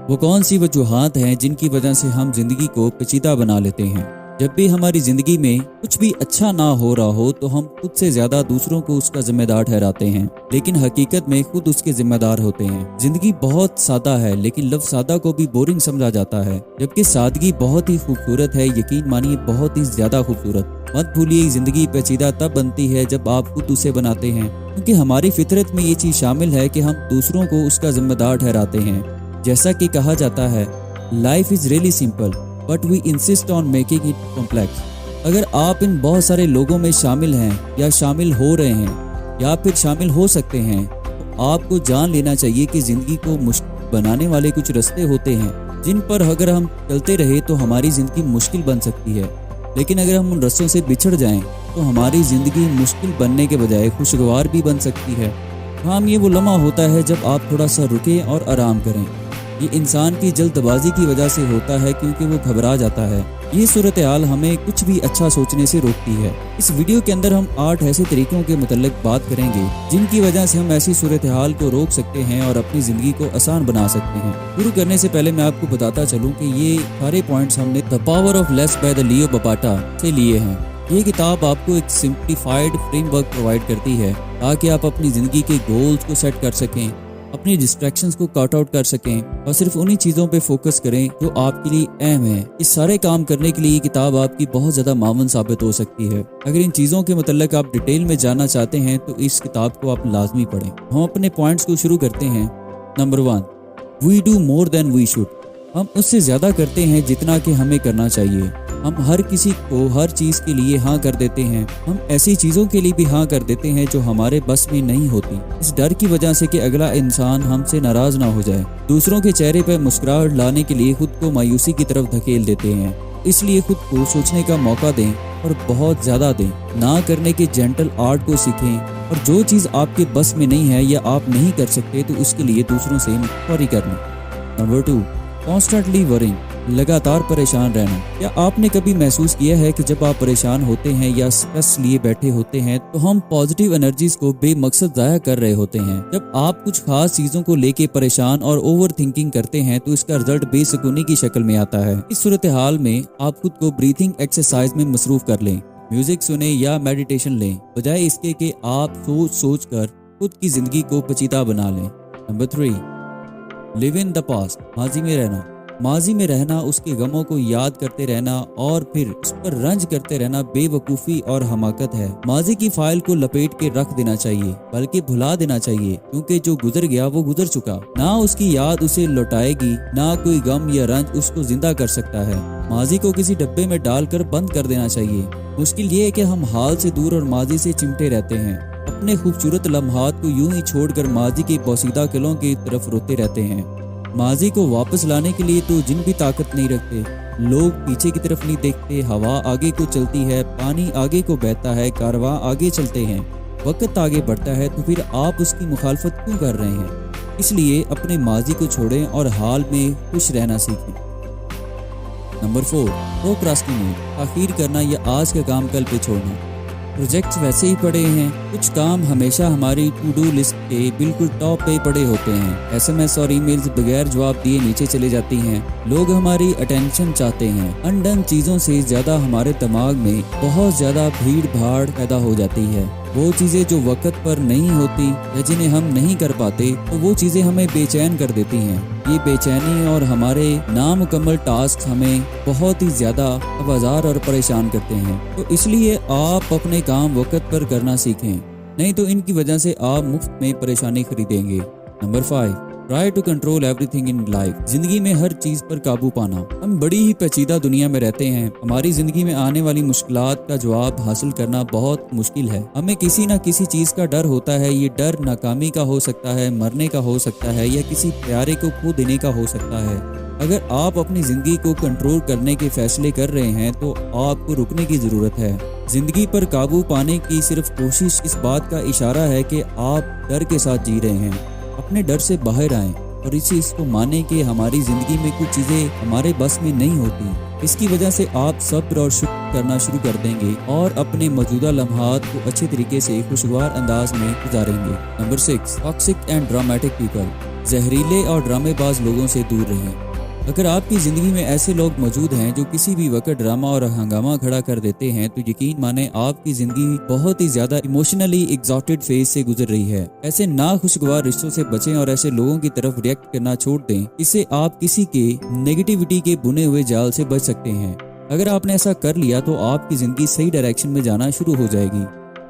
वो कौन सी वजूहात हैं जिनकी वजह से हम जिंदगी को पेचीदा बना लेते हैं। जब भी हमारी जिंदगी में कुछ भी अच्छा ना हो रहा हो तो हम खुद से ज्यादा दूसरों को उसका जिम्मेदार ठहराते हैं, लेकिन हकीकत में खुद उसके जिम्मेदार होते हैं। जिंदगी बहुत सादा है, लेकिन लफ्ज़ सादा को भी बोरिंग समझा जाता है, जबकि सादगी बहुत ही खूबसूरत है। यकीन मानिए, बहुत ही ज्यादा खूबसूरत। मत भूलिए, जिंदगी पेचीदा तब बनती है जब आप खुद उसे बनाते हैं, क्योंकि हमारी फितरत में ये चीज शामिल है कि हम दूसरों को उसका जिम्मेदार ठहराते हैं। जैसा कि कहा जाता है, life is really simple but we insist on making it complex. अगर आप इन बहुत सारे लोगों में शामिल हैं या शामिल हो रहे हैं या फिर शामिल हो सकते हैं, तो आपको जान लेना चाहिए कि जिंदगी को मुश्किल बनाने वाले कुछ रास्ते होते हैं जिन पर अगर हम चलते रहे तो हमारी जिंदगी मुश्किल बन सकती है। लेकिन अगर हम उन रास्तों से बिछड़ जाएं तो हमारी जिंदगी मुश्किल बनने के बजाय खुशगवार भी बन सकती है। काम ये वो लम्हा होता है जब आप थोड़ा सा रुकें और आराम करें। ये इंसान की जल्दबाजी की वजह से होता है, क्योंकि वो घबरा जाता है। ये सूरत हाल हमें कुछ भी अच्छा सोचने से रोकती है। इस वीडियो के अंदर हम 8 ऐसे तरीकों के मुतल्लिक बात करेंगे जिनकी वजह से हम ऐसी सूरत हाल को रोक सकते हैं और अपनी जिंदगी को आसान बना सकते हैं। शुरू करने से पहले मैं आपको बताता चलूं कि ये सारे पॉइंट्स हमने the power of less by the Leo Babauta से लिए हैं। ये किताब आपको एक सिंप्लीफाइड फ्रेमवर्क प्रोवाइड करती है ताकि आप अपनी जिंदगी के गोल्स को सेट कर सकें, अपनी डिस्ट्रैक्शंस को कट आउट कर सकें और सिर्फ उन्हीं चीज़ों पे फोकस करें जो आपके लिए अहम है। इस सारे काम करने के लिए ये किताब आपकी बहुत ज़्यादा मावन साबित हो सकती है। अगर इन चीज़ों के मतलब आप डिटेल में जानना चाहते हैं तो इस किताब को आप लाजमी पढ़ें। हम अपने पॉइंट्स को शुरू करते हैं। Number 1, we do more than we should. हम उससे ज़्यादा करते हैं जितना कि हमें करना चाहिए। हम हर किसी को हर चीज़ के लिए हाँ कर देते हैं। हम ऐसी चीज़ों के लिए भी हाँ कर देते हैं जो हमारे बस में नहीं होती, इस डर की वजह से कि अगला इंसान हमसे नाराज़ ना हो जाए। दूसरों के चेहरे पर मुस्कुराहट लाने के लिए खुद को मायूसी की तरफ धकेल देते हैं। इसलिए खुद को सोचने का मौका दें और बहुत ज़्यादा दें। ना करने के जेंटल आर्ट को सीखें और जो चीज़ आपके बस में नहीं है या आप नहीं कर सकते तो उसके लिए दूसरों से सॉरी करना। नंबर 2, कॉन्स्टेंटली वरिंग, लगातार परेशान रहना। क्या आपने कभी महसूस किया है कि जब आप परेशान होते हैं या स्ट्रेस लिए बैठे होते हैं तो हम पॉजिटिव एनर्जीज को बेमकसद ज़ाया कर रहे होते हैं। जब आप कुछ खास चीज़ों को लेके परेशान और ओवर थिंकिंग करते हैं तो इसका रिजल्ट बेसुकूनी की शक्ल में आता है। इस सूरत हाल में आप खुद को ब्रीथिंग एक्सरसाइज में मसरूफ कर लें, म्यूजिक सुने या मेडिटेशन लें, बजाय इसके कि आप सोच कर खुद की जिंदगी को पेचीदा बना लें। Number 3, live in the past, माजी में रहना। माजी में रहना, उसके गमों को याद करते रहना और फिर उस पर रंज करते रहना बेवकूफ़ी और हमाकत है। माजी की फाइल को लपेट के रख देना चाहिए, बल्कि भुला देना चाहिए, क्योंकि जो गुजर गया वो गुजर चुका। ना उसकी याद उसे लौटाएगी, ना कोई गम या रंज उसको जिंदा कर सकता है। माजी को किसी डब्बे में डालकर बंद कर देना चाहिए। मुश्किल ये है कि हम हाल से दूर और माजी से चिमटे रहते हैं। अपने खूबसूरत लम्हात को यूं ही छोड़कर माजी के पोसीदा किलों की तरफ रोते रहते हैं। माजी को वापस लाने के लिए तो जिन भी ताकत नहीं रखते। लोग पीछे की तरफ नहीं देखते, हवा आगे को चलती है, पानी आगे को बहता है, कारवां आगे चलते हैं, वक्त आगे बढ़ता है, तो फिर आप उसकी मुखालफत क्यों कर रहे हैं? इसलिए अपने माजी को छोड़ें और हाल में खुश रहना सीखें। नंबर 4, प्रोक्रास्टिनेट, ताखीर करना या आज का काम कल पे छोड़ना। प्रोजेक्ट्स वैसे ही पड़े हैं, कुछ काम हमेशा हमारी टू डू लिस्ट के बिल्कुल टॉप पे पड़े होते हैं। एसएमएस और ईमेल्स बगैर जवाब दिए नीचे चले जाती हैं। लोग हमारी अटेंशन चाहते हैं। अनडन चीज़ों से ज़्यादा हमारे दिमाग में बहुत ज़्यादा भीड़ भाड़ पैदा हो जाती है। वो चीज़ें जो वक्त पर नहीं होती या जिन्हें हम नहीं कर पाते, तो वो चीज़ें हमें बेचैन कर देती हैं। ये बेचैनी और हमारे नामुकम्मल टास्क हमें बहुत ही ज़्यादा आवाज़ार और परेशान करते हैं। तो इसलिए आप अपने काम वक्त पर करना सीखें, नहीं तो इनकी वजह से आप मुफ्त में परेशानी खरीदेंगे। Number 5, try to control everything in life, जिंदगी में हर चीज पर काबू पाना। हम बड़ी ही पेचीदा दुनिया में रहते हैं। हमारी जिंदगी में आने वाली मुश्किलात का जवाब हासिल करना बहुत मुश्किल है। हमें किसी न किसी चीज का डर होता है। ये डर नाकामी का हो सकता है, मरने का हो सकता है, या किसी प्यारे को खो देने का हो सकता है। अगर आप अपनी जिंदगी को कंट्रोल करने के फैसले कर रहे हैं तो आपको रुकने की जरूरत है। जिंदगी पर काबू पाने की सिर्फ कोशिश इस बात का इशारा है कि आप डर के साथ जी रहे हैं। अपने डर से बाहर आएं और इस चीज़ को माने कि हमारी ज़िंदगी में कुछ चीज़ें हमारे बस में नहीं होती। इसकी वजह से आप सब्र और शुक्र करना शुरू कर देंगे और अपने मौजूदा लम्हात को अच्छे तरीके से खुशगवार अंदाज में गुजारेंगे। Number 6, toxic and dramatic people. जहरीले और ड्रामेबाज लोगों से दूर रहें। अगर आपकी ज़िंदगी में ऐसे लोग मौजूद हैं जो किसी भी वक्त ड्रामा और हंगामा खड़ा कर देते हैं, तो यकीन माने आपकी ज़िंदगी बहुत ही ज़्यादा इमोशनली एग्जॉस्टेड फेज से गुजर रही है। ऐसे नाखुशगवार रिश्तों से बचें और ऐसे लोगों की तरफ रिएक्ट करना छोड़ दें। इससे आप किसी के नेगेटिविटी के बुने हुए जाल से बच सकते हैं। अगर आपने ऐसा कर लिया तो आपकी ज़िंदगी सही डायरेक्शन में जाना शुरू हो जाएगी।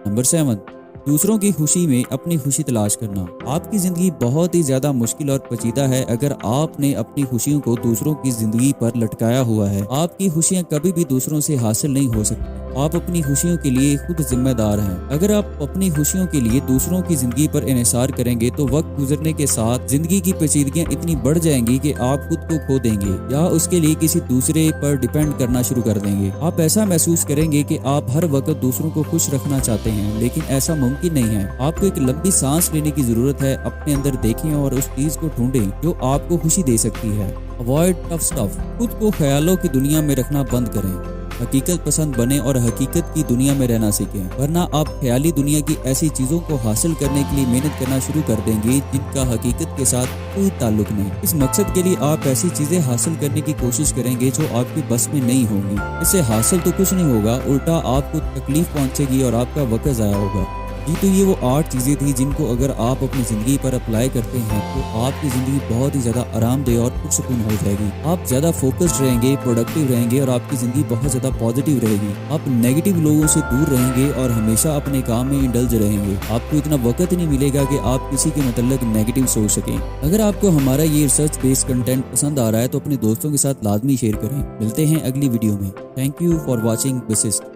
नंबर 7, दूसरों की खुशी में अपनी खुशी तलाश करना। आपकी जिंदगी बहुत ही ज्यादा मुश्किल और पेचीदा है अगर आपने अपनी खुशियों को दूसरों की जिंदगी पर लटकाया हुआ है। आपकी खुशियां कभी भी दूसरों से हासिल नहीं हो सकती। आप अपनी खुशियों के लिए खुद जिम्मेदार हैं। अगर आप अपनी खुशियों के लिए दूसरों की जिंदगी पर इन्हिसार करेंगे तो वक्त गुजरने के साथ जिंदगी की पेचीदगियां इतनी बढ़ जाएंगी कि आप खुद को खो देंगे या उसके लिए किसी दूसरे पर डिपेंड करना शुरू कर देंगे। आप ऐसा महसूस करेंगे कि आप हर वक्त दूसरों को खुश रखना चाहते हैं, लेकिन ऐसा मुमकिन नहीं है। आपको एक लंबी सांस लेने की जरूरत है। अपने अंदर देखें और उस चीज को ढूंढें जो आपको खुशी दे सकती है। Avoid tough stuff. खुद को ख्यालों की दुनिया में रखना बंद करें। हकीकत पसंद बने और हकीकत की दुनिया में रहना सीखें, वरना आप ख्याली दुनिया की ऐसी चीजों को हासिल करने के लिए मेहनत करना शुरू कर देंगे जिनका हकीकत के साथ कोई ताल्लुक नहीं। इस मकसद के लिए आप ऐसी चीजें हासिल करने की कोशिश करेंगे जो आपकी बस में नहीं होंगी। इससे हासिल तो कुछ नहीं होगा, उल्टा आपको तकलीफ पहुंचेगी और आपका वक्त ज़ाया होगा। जी, तो ये वो 8 चीज़ें थी जिनको अगर आप अपनी ज़िंदगी पर अप्लाई करते हैं तो आपकी ज़िंदगी बहुत ही ज़्यादा आरामदेह और पुरसुकून हो जाएगी। आप ज़्यादा फोकस्ड रहेंगे, प्रोडक्टिव रहेंगे और आपकी ज़िंदगी बहुत ज़्यादा पॉजिटिव रहेगी। आप नेगेटिव लोगों से दूर रहेंगे और हमेशा अपने काम में इंडल्ज रहेंगे। आपको इतना वक्त नहीं मिलेगा कि आप किसी के मतलब नेगेटिव सोच सकें। अगर आपको हमारा ये रिसर्च बेस्ड कंटेंट पसंद आ रहा है तो अपने दोस्तों के साथ लाजमी शेयर करें। मिलते हैं अगली वीडियो में। Thank you for watching बिसिस्ट।